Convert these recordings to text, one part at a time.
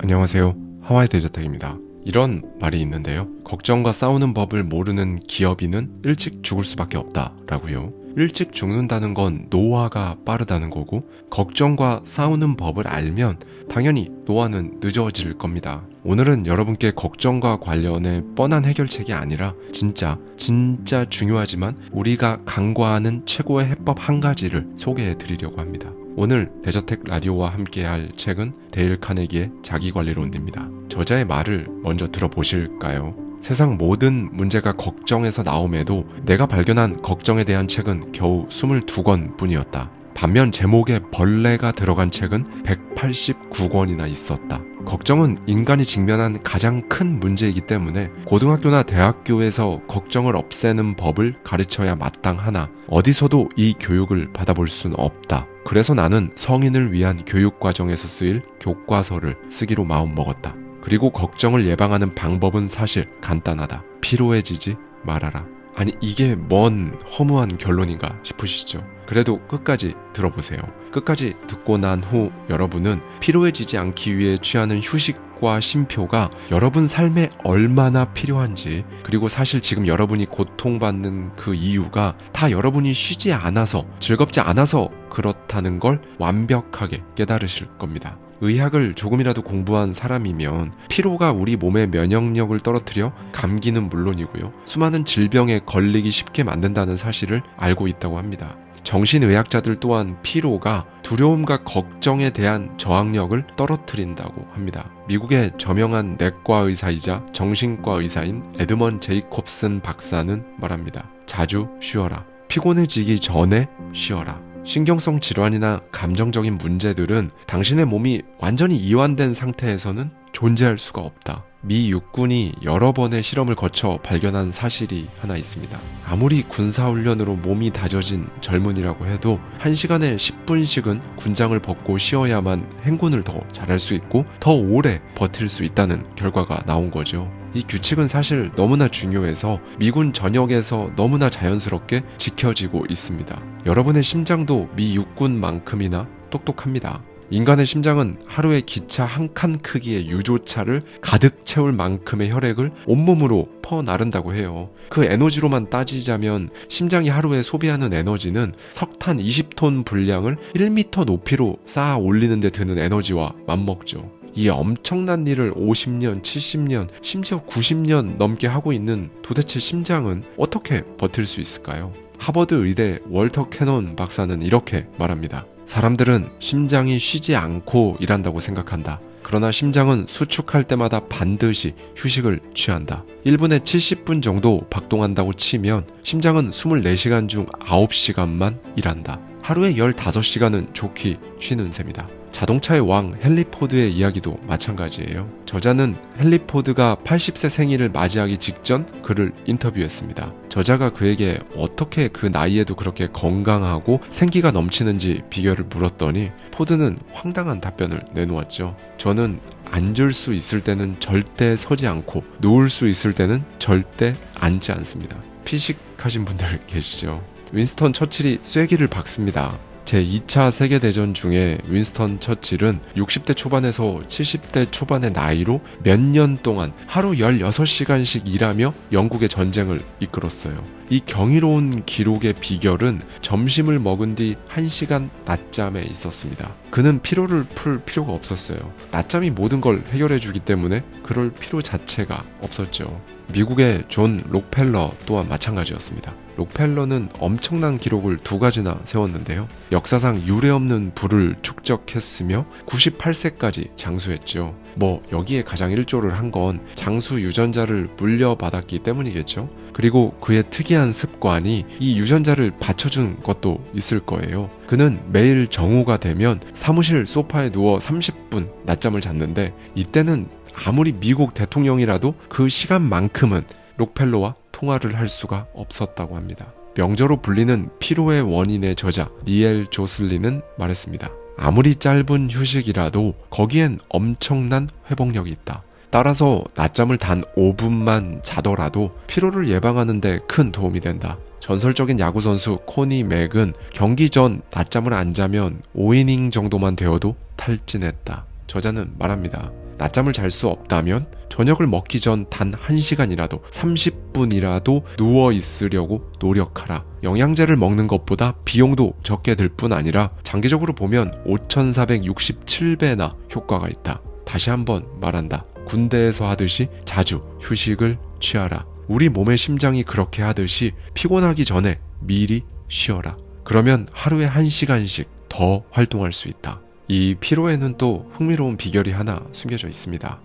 안녕하세요. 하와이 대저택입니다. 이런 말이 있는데요. 걱정과 싸우는 법을 모르는 기업인은 일찍 죽을 수밖에 없다라고요. 일찍 죽는다는 건 노화가 빠르다는 거고, 걱정과 싸우는 법을 알면 당연히 노화는 늦어질 겁니다. 오늘은 여러분께 걱정과 관련해 뻔한 해결책이 아니라 진짜 중요하지만 우리가 간과하는 최고의 해법 한 가지를 소개해 드리려고 합니다. 오늘 대저택 라디오와 함께할 책은 데일 카네기의 자기관리론입니다. 저자의 말을 먼저 들어보실까요? 세상 모든 문제가 걱정에서 나옴에도 내가 발견한 걱정에 대한 책은 겨우 22권 뿐이었다. 반면 제목에 벌레가 들어간 책은 189권이나 있었다. 걱정은 인간이 직면한 가장 큰 문제이기 때문에 고등학교나 대학교에서 걱정을 없애는 법을 가르쳐야 마땅하나 어디서도 이 교육을 받아볼 순 없다. 그래서 나는 성인을 위한 교육과정에서 쓰일 교과서를 쓰기로 마음먹었다. 그리고 걱정을 예방하는 방법은 사실 간단하다. 피로해지지 말아라. 아니, 이게 뭔 허무한 결론인가 싶으시죠? 그래도 끝까지 들어보세요. 끝까지 듣고 난 후 여러분은 피로해지지 않기 위해 취하는 휴식과 쉼표가 여러분 삶에 얼마나 필요한지, 그리고 사실 지금 여러분이 고통받는 그 이유가 다 여러분이 쉬지 않아서, 즐겁지 않아서 그렇다는 걸 완벽하게 깨달으실 겁니다. 의학을 조금이라도 공부한 사람이면 피로가 우리 몸의 면역력을 떨어뜨려 감기는 물론이고요, 수많은 질병에 걸리기 쉽게 만든다는 사실을 알고 있다고 합니다. 정신의학자들 또한 피로가 두려움과 걱정에 대한 저항력을 떨어뜨린다고 합니다. 미국의 저명한 내과 의사이자 정신과 의사인 에드먼 제이콥슨 박사는 말합니다. 자주 쉬어라. 피곤해지기 전에 쉬어라. 신경성 질환이나 감정적인 문제들은 당신의 몸이 완전히 이완된 상태에서는 존재할 수가 없다. 미 육군이 여러 번의 실험을 거쳐 발견한 사실이 하나 있습니다. 아무리 군사훈련으로 몸이 다져진 젊은이라고 해도 1시간에 10분씩은 군장을 벗고 쉬어야만 행군을 더 잘할 수 있고 더 오래 버틸 수 있다는 결과가 나온 거죠. 이 규칙은 사실 너무나 중요해서 미군 전역에서 너무나 자연스럽게 지켜지고 있습니다. 여러분의 심장도 미 육군만큼이나 똑똑합니다. 인간의 심장은 하루에 기차 한 칸 크기의 유조차를 가득 채울 만큼의 혈액을 온몸으로 퍼나른다고 해요. 그 에너지로만 따지자면 심장이 하루에 소비하는 에너지는 석탄 20톤 분량을 1m 높이로 쌓아 올리는 데 드는 에너지와 맞먹죠. 이 엄청난 일을 50년, 70년, 심지어 90년 넘게 하고 있는 도대체 심장은 어떻게 버틸 수 있을까요? 하버드 의대 월터 캐논 박사는 이렇게 말합니다. 사람들은 심장이 쉬지 않고 일한다고 생각한다. 그러나 심장은 수축할 때마다 반드시 휴식을 취한다. 1분에 70분 정도 박동한다고 치면 심장은 24시간 중 9시간만 일한다. 하루에 15시간은 좋게 쉬는 셈이다. 자동차의 왕 헨리 포드의 이야기도 마찬가지예요. 저자는 헨리 포드가 80세 생일을 맞이하기 직전 그를 인터뷰했습니다. 저자가 그에게 어떻게 그 나이에도 그렇게 건강하고 생기가 넘치는지 비결을 물었더니 포드는 황당한 답변을 내놓았죠. 저는 앉을 수 있을 때는 절대 서지 않고 누울 수 있을 때는 절대 앉지 않습니다. 피식하신 분들 계시죠? 윈스턴 처칠이 쐐기를 박습니다. 제2차 세계대전 중에 윈스턴 처칠은 60대 초반에서 70대 초반의 나이로 몇 년 동안 하루 16시간씩 일하며 영국의 전쟁을 이끌었어요. 이 경이로운 기록의 비결은 점심을 먹은 뒤 1시간 낮잠에 있었습니다. 그는 피로를 풀 필요가 없었어요. 낮잠이 모든 걸 해결해 주기 때문에 그럴 필요 자체가 없었죠. 미국의 존 록펠러 또한 마찬가지였습니다. 록펠러는 엄청난 기록을 2가지나 세웠는데요. 역사상 유례없는 부를 축적했으며 98세까지 장수했죠. 여기에 가장 일조를 한 건 장수 유전자를 물려받았기 때문이겠죠. 그리고 그의 특이한 습관이 이 유전자를 받쳐준 것도 있을 거예요. 그는 매일 정오가 되면 사무실 소파에 누워 30분 낮잠을 잤는데, 이때는 아무리 미국 대통령이라도 그 시간만큼은 록펠러와 통화를 할 수가 없었다고 합니다. 명저로 불리는 피로의 원인의 저자 니엘 조슬리는 말했습니다. 아무리 짧은 휴식이라도 거기엔 엄청난 회복력이 있다. 따라서 낮잠을 단 5분만 자더라도 피로를 예방하는 데 큰 도움이 된다. 전설적인 야구선수 코니 맥은 경기 전 낮잠을 안 자면 5이닝 정도만 되어도 탈진했다. 저자는 말합니다. 낮잠을 잘 수 없다면 저녁을 먹기 전 단 1시간이라도 30분이라도 누워 있으려고 노력하라. 영양제를 먹는 것보다 비용도 적게 들 뿐 아니라 장기적으로 보면 5467배나 효과가 있다. 다시 한번 말한다. 군대에서 하듯이 자주 휴식을 취하라. 우리 몸의 심장이 그렇게 하듯이 피곤하기 전에 미리 쉬어라. 그러면 하루에 1시간씩 더 활동할 수 있다. 이 피로에는 또 흥미로운 비결이 하나 숨겨져 있습니다.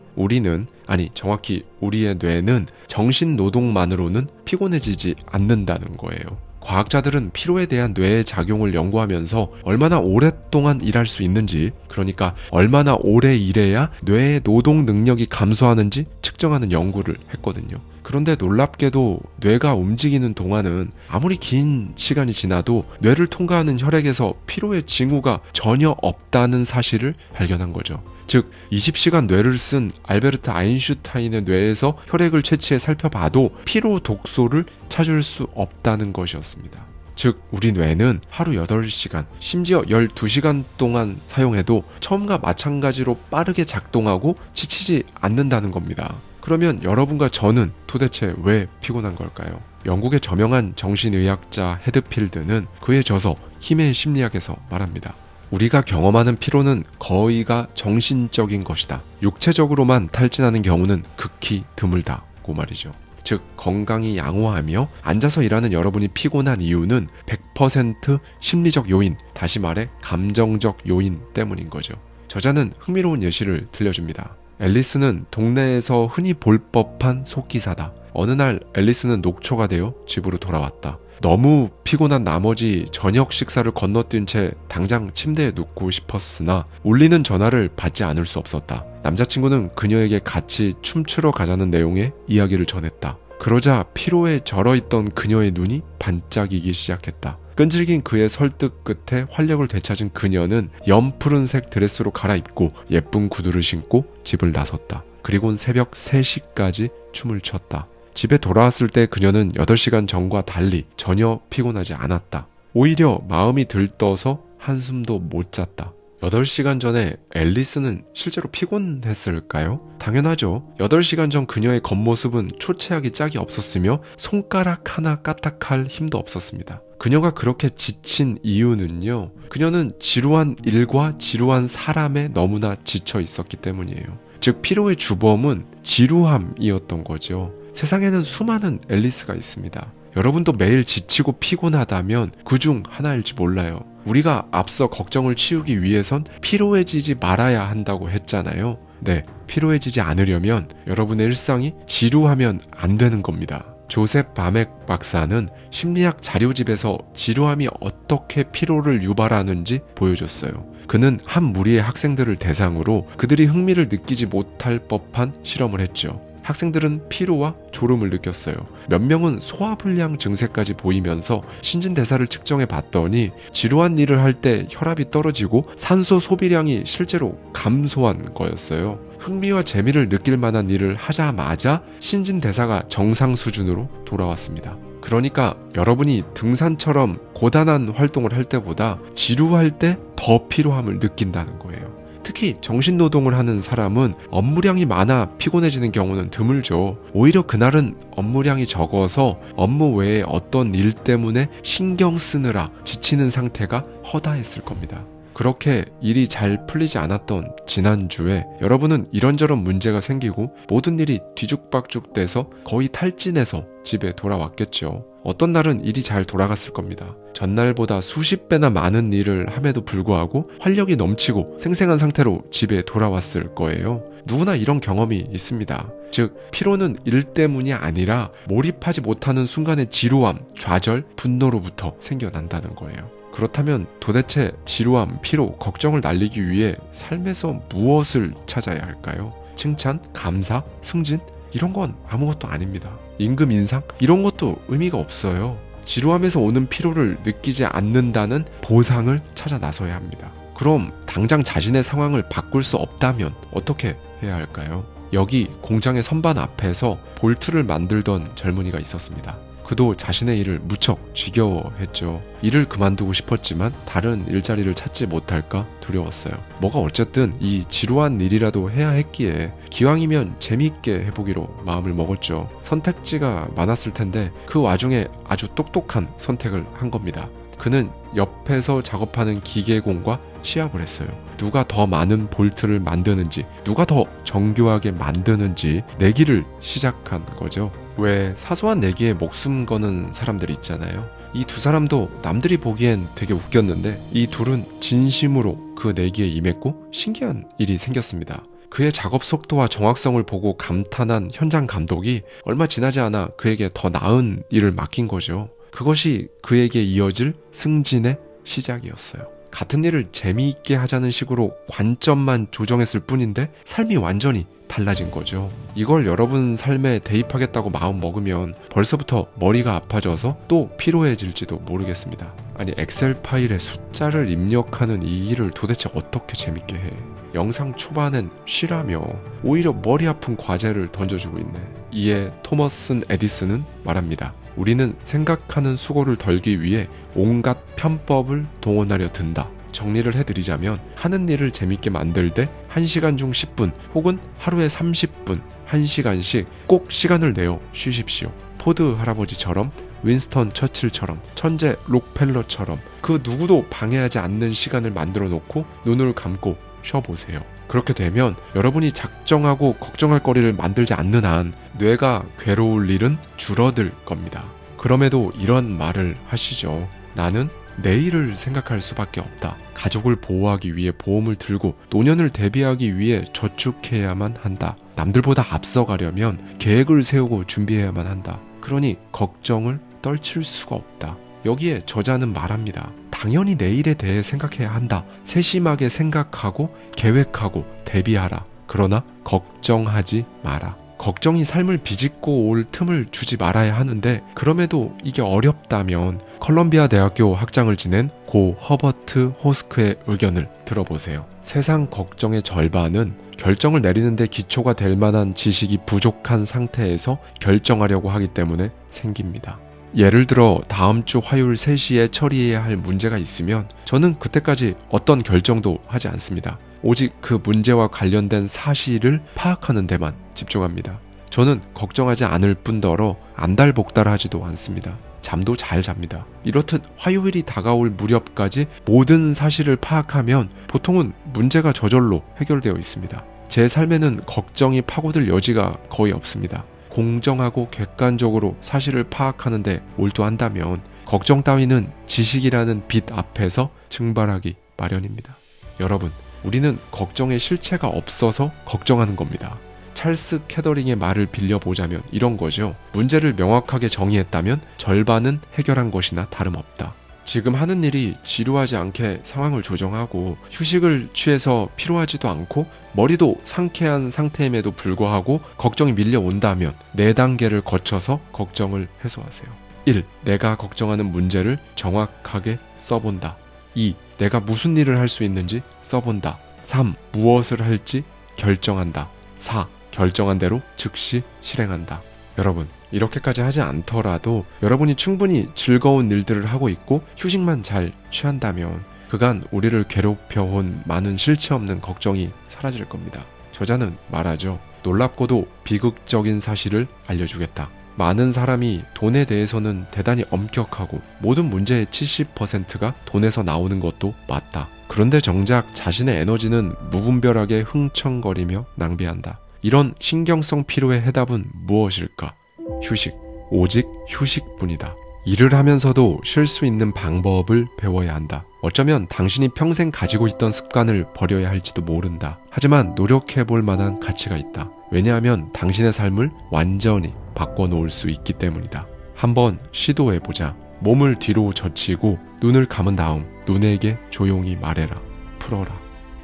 정확히 우리의 뇌는 정신 노동만으로는 피곤해지지 않는다는 거예요. 과학자들은 피로에 대한 뇌의 작용을 연구하면서 얼마나 오랫동안 일할 수 있는지, 그러니까 얼마나 오래 일해야 뇌의 노동 능력이 감소하는지 측정하는 연구를 했거든요. 그런데 놀랍게도 뇌가 움직이는 동안은 아무리 긴 시간이 지나도 뇌를 통과하는 혈액에서 피로의 징후가 전혀 없다는 사실을 발견한 거죠. 즉 20시간 뇌를 쓴 알베르트 아인슈타인의 뇌에서 혈액을 채취해 살펴봐도 피로 독소를 찾을 수 없다는 것이었습니다. 즉 우리 뇌는 하루 8시간, 심지어 12시간 동안 사용해도 처음과 마찬가지로 빠르게 작동하고 지치지 않는다는 겁니다. 그러면 여러분과 저는 도대체 왜 피곤한 걸까요? 영국의 저명한 정신의학자 헤드필드는 그에 져서 힘의 심리학에서 말합니다. 우리가 경험하는 피로는 거의가 정신적인 것이다. 육체적으로만 탈진하는 경우는 극히 드물다고 말이죠. 즉 건강이 양호하며 앉아서 일하는 여러분이 피곤한 이유는 100% 심리적 요인, 다시 말해 감정적 요인 때문인 거죠. 저자는 흥미로운 예시를 들려줍니다. 앨리스는 동네에서 흔히 볼 법한 속기사다. 어느 날 앨리스는 녹초가 되어 집으로 돌아왔다. 너무 피곤한 나머지 저녁 식사를 건너뛴 채 당장 침대에 눕고 싶었으나 울리는 전화를 받지 않을 수 없었다. 남자친구는 그녀에게 같이 춤추러 가자는 내용의 이야기를 전했다. 그러자 피로에 절어있던 그녀의 눈이 반짝이기 시작했다. 끈질긴 그의 설득 끝에 활력을 되찾은 그녀는 연푸른색 드레스로 갈아입고 예쁜 구두를 신고 집을 나섰다. 그리고는 새벽 3시까지 춤을 췄다. 집에 돌아왔을 때 그녀는 8시간 전과 달리 전혀 피곤하지 않았다. 오히려 마음이 들떠서 한숨도 못 잤다. 8시간 전에 앨리스는 실제로 피곤했을까요? 당연하죠. 8시간 전 그녀의 겉모습은 초췌하기 짝이 없었으며 손가락 하나 까딱할 힘도 없었습니다. 그녀가 그렇게 지친 이유는요, 그녀는 지루한 일과 지루한 사람에 너무나 지쳐 있었기 때문이에요. 즉 피로의 주범은 지루함이었던 거죠. 세상에는 수많은 앨리스가 있습니다. 여러분도 매일 지치고 피곤하다면 그중 하나일지 몰라요. 우리가 앞서 걱정을 치우기 위해선 피로해지지 말아야 한다고 했잖아요. 네, 피로해지지 않으려면 여러분의 일상이 지루하면 안 되는 겁니다. 조셉 바맥 박사는 심리학 자료집에서 지루함이 어떻게 피로를 유발하는지 보여줬어요. 그는 한 무리의 학생들을 대상으로 그들이 흥미를 느끼지 못할 법한 실험을 했죠. 학생들은 피로와 졸음을 느꼈어요. 몇 명은 소화불량 증세까지 보이면서 신진대사를 측정해 봤더니 지루한 일을 할 때 혈압이 떨어지고 산소 소비량이 실제로 감소한 거였어요. 흥미와 재미를 느낄 만한 일을 하자마자 신진대사가 정상 수준으로 돌아왔습니다. 그러니까 여러분이 등산처럼 고단한 활동을 할 때보다 지루할 때 더 피로함을 느낀다는 거예요. 특히 정신노동을 하는 사람은 업무량이 많아 피곤해지는 경우는 드물죠. 오히려 그날은 업무량이 적어서 업무 외에 어떤 일 때문에 신경 쓰느라 지치는 상태가 허다했을 겁니다. 그렇게 일이 잘 풀리지 않았던 지난주에 여러분은 이런저런 문제가 생기고 모든 일이 뒤죽박죽 돼서 거의 탈진해서 집에 돌아왔겠죠. 어떤 날은 일이 잘 돌아갔을 겁니다. 전날보다 수십 배나 많은 일을 함에도 불구하고 활력이 넘치고 생생한 상태로 집에 돌아왔을 거예요. 누구나 이런 경험이 있습니다. 즉 피로는 일 때문이 아니라 몰입하지 못하는 순간의 지루함, 좌절, 분노로부터 생겨난다는 거예요. 그렇다면 도대체 지루함, 피로, 걱정을 날리기 위해 삶에서 무엇을 찾아야 할까요? 칭찬, 감사, 승진? 이런 건 아무것도 아닙니다. 임금 인상? 이런 것도 의미가 없어요. 지루함에서 오는 피로를 느끼지 않는다는 보상을 찾아 나서야 합니다. 그럼 당장 자신의 상황을 바꿀 수 없다면 어떻게 해야 할까요? 여기 공장의 선반 앞에서 볼트를 만들던 젊은이가 있었습니다. 그도 자신의 일을 무척 지겨워했죠. 일을 그만두고 싶었지만 다른 일자리를 찾지 못할까 두려웠어요. 뭐가 어쨌든 이 지루한 일이라도 해야 했기에 기왕이면 재미있게 해보기로 마음을 먹었죠. 선택지가 많았을 텐데 그 와중에 아주 똑똑한 선택을 한 겁니다. 그는 옆에서 작업하는 기계공과 시합을 했어요. 누가 더 많은 볼트를 만드는지, 누가 더 정교하게 만드는지 내기를 시작한 거죠. 왜 사소한 내기에 목숨 거는 사람들이 있잖아요. 이 두 사람도 남들이 보기엔 되게 웃겼는데 이 둘은 진심으로 그 내기에 임했고 신기한 일이 생겼습니다. 그의 작업 속도와 정확성을 보고 감탄한 현장 감독이 얼마 지나지 않아 그에게 더 나은 일을 맡긴 거죠. 그것이 그에게 이어질 승진의 시작이었어요. 같은 일을 재미있게 하자는 식으로 관점만 조정했을 뿐인데 삶이 완전히 달라진 거죠. 이걸 여러분 삶에 대입하겠다고 마음 먹으면 벌써부터 머리가 아파져서 또 피로해질지도 모르겠습니다. 아니 엑셀 파일에 숫자를 입력하는 이 일을 도대체 어떻게 재밌게 해? 영상 초반엔 쉬라며 오히려 머리 아픈 과제를 던져주고 있네. 이에 토머슨 에디슨은 말합니다. 우리는 생각하는 수고를 덜기 위해 온갖 편법을 동원하려 든다. 정리를 해드리자면 하는 일을 재밌게 만들 때 1시간 중 10분 혹은 하루에 30분 1시간씩 꼭 시간을 내어 쉬십시오. 포드 할아버지처럼 윈스턴 처칠처럼 천재 록펠러처럼 그 누구도 방해하지 않는 시간을 만들어 놓고 눈을 감고 쉬어보세요. 그렇게 되면 여러분이 작정하고 걱정할 거리를 만들지 않는 한 뇌가 괴로울 일은 줄어들 겁니다. 그럼에도 이런 말을 하시죠. 나는 내일을 생각할 수밖에 없다. 가족을 보호하기 위해 보험을 들고 노년을 대비하기 위해 저축해야만 한다. 남들보다 앞서가려면 계획을 세우고 준비해야만 한다. 그러니 걱정을 떨칠 수가 없다. 여기에 저자는 말합니다. 당연히 내일에 대해 생각해야 한다. 세심하게 생각하고 계획하고 대비하라. 그러나 걱정하지 마라. 걱정이 삶을 비집고 올 틈을 주지 말아야 하는데 그럼에도 이게 어렵다면 컬럼비아 대학교 학장을 지낸 고 허버트 호스크의 의견을 들어보세요. 세상 걱정의 절반은 결정을 내리는데 기초가 될 만한 지식이 부족한 상태에서 결정하려고 하기 때문에 생깁니다. 예를 들어 다음 주 화요일 3시에 처리해야 할 문제가 있으면 저는 그때까지 어떤 결정도 하지 않습니다. 오직 그 문제와 관련된 사실을 파악하는 데만 집중합니다. 저는 걱정하지 않을 뿐더러 안달복달하지도 않습니다. 잠도 잘 잡니다. 이렇듯 화요일이 다가올 무렵까지 모든 사실을 파악하면 보통은 문제가 저절로 해결되어 있습니다. 제 삶에는 걱정이 파고들 여지가 거의 없습니다. 공정하고 객관적으로 사실을 파악하는데 몰두한다면 걱정 따위는 지식이라는 빛 앞에서 증발하기 마련입니다. 여러분, 우리는 걱정의 실체가 없어서 걱정하는 겁니다. 찰스 캐더링의 말을 빌려보자면 이런 거죠. 문제를 명확하게 정의했다면 절반은 해결한 것이나 다름없다. 지금 하는 일이 지루하지 않게 상황을 조정하고 휴식을 취해서 피로하지도 않고 머리도 상쾌한 상태임에도 불구하고 걱정이 밀려온다면 4단계를 거쳐서 걱정을 해소하세요. 1. 내가 걱정하는 문제를 정확하게 써본다. 2. 내가 무슨 일을 할 수 있는지 써본다. 3. 무엇을 할지 결정한다. 4. 결정한 대로 즉시 실행한다. 여러분, 이렇게까지 하지 않더라도 여러분이 충분히 즐거운 일들을 하고 있고 휴식만 잘 취한다면 그간 우리를 괴롭혀온 많은 실체 없는 걱정이 사라질 겁니다. 저자는 말하죠. 놀랍고도 비극적인 사실을 알려주겠다. 많은 사람이 돈에 대해서는 대단히 엄격하고 모든 문제의 70%가 돈에서 나오는 것도 맞다. 그런데 정작 자신의 에너지는 무분별하게 흥청거리며 낭비한다. 이런 신경성 피로의 해답은 무엇일까? 휴식. 오직 휴식뿐이다. 일을 하면서도 쉴 수 있는 방법을 배워야 한다. 어쩌면 당신이 평생 가지고 있던 습관을 버려야 할지도 모른다. 하지만 노력해볼 만한 가치가 있다. 왜냐하면 당신의 삶을 완전히 바꿔놓을 수 있기 때문이다. 한번 시도해보자. 몸을 뒤로 젖히고 눈을 감은 다음 눈에게 조용히 말해라. 풀어라.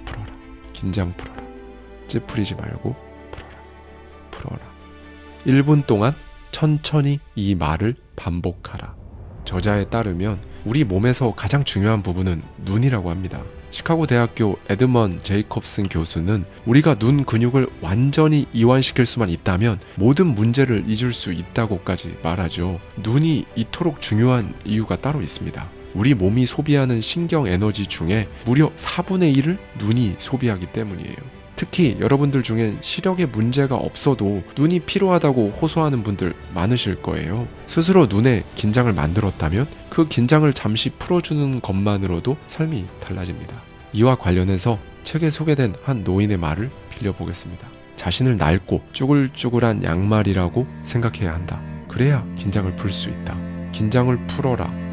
풀어라. 긴장 풀어라. 찌푸리지 말고 풀어라. 풀어라. 1분 동안 천천히 이 말을 반복하라. 저자에 따르면 우리 몸에서 가장 중요한 부분은 눈이라고 합니다. 시카고 대학교 에드먼 제이콥슨 교수는 우리가 눈 근육을 완전히 이완시킬 수만 있다면 모든 문제를 잊을 수 있다고까지 말하죠. 눈이 이토록 중요한 이유가 따로 있습니다. 우리 몸이 소비하는 신경 에너지 중에 무려 4분의 1을 눈이 소비하기 때문이에요. 특히 여러분들 중엔 시력에 문제가 없어도 눈이 피로하다고 호소하는 분들 많으실 거예요. 스스로 눈에 긴장을 만들었다면 그 긴장을 잠시 풀어주는 것만으로도 삶이 달라집니다. 이와 관련해서 책에 소개된 한 노인의 말을 빌려보겠습니다. 자신을 낡고 쭈글쭈글한 양말이라고 생각해야 한다. 그래야 긴장을 풀 수 있다. 긴장을 풀어라.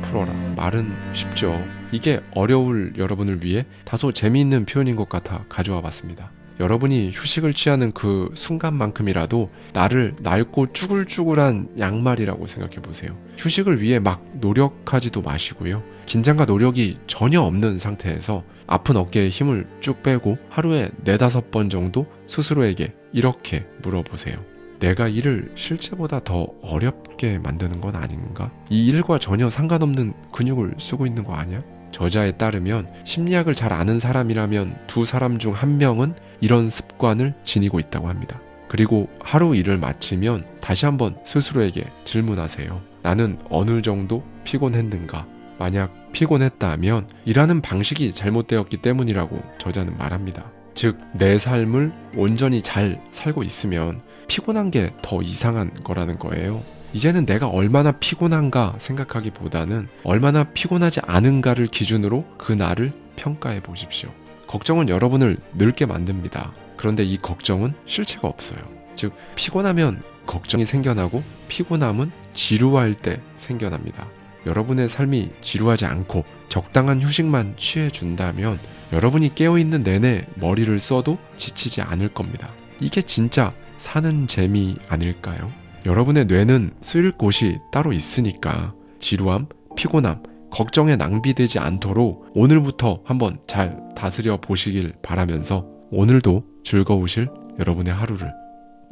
말은 쉽죠. 이게 어려울 여러분을 위해 다소 재미있는 표현인 것 같아 가져와 봤습니다. 여러분이 휴식을 취하는 그 순간만큼이라도 나를 낡고 쭈글쭈글한 양말이라고 생각해 보세요. 휴식을 위해 막 노력하지도 마시고요. 긴장과 노력이 전혀 없는 상태에서 아픈 어깨에 힘을 쭉 빼고 하루에 4-5번 정도 스스로에게 이렇게 물어보세요. 내가 일을 실제보다 더 어렵게 만드는 건 아닌가? 이 일과 전혀 상관없는 근육을 쓰고 있는 거 아니야? 저자에 따르면 심리학을 잘 아는 사람이라면 2사람 중 1명은 이런 습관을 지니고 있다고 합니다. 그리고 하루 일을 마치면 다시 한번 스스로에게 질문하세요. 나는 어느 정도 피곤했는가? 만약 피곤했다면 일하는 방식이 잘못되었기 때문이라고 저자는 말합니다. 즉, 내 삶을 온전히 잘 살고 있으면 피곤한 게 더 이상한 거라는 거예요. 이제는 내가 얼마나 피곤한가 생각하기보다는 얼마나 피곤하지 않은가를 기준으로 그 날을 평가해 보십시오. 걱정은 여러분을 늙게 만듭니다. 그런데 이 걱정은 실체가 없어요. 즉, 피곤하면 걱정이 생겨나고 피곤함은 지루할 때 생겨납니다. 여러분의 삶이 지루하지 않고 적당한 휴식만 취해준다면 여러분이 깨어있는 내내 머리를 써도 지치지 않을 겁니다. 이게 진짜 사는 재미 아닐까요? 여러분의 뇌는 쓰일 곳이 따로 있으니까 지루함, 피곤함, 걱정에 낭비되지 않도록 오늘부터 한번 잘 다스려 보시길 바라면서 오늘도 즐거우실 여러분의 하루를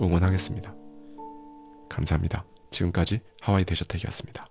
응원하겠습니다. 감사합니다. 지금까지 하와이 대저택이었습니다.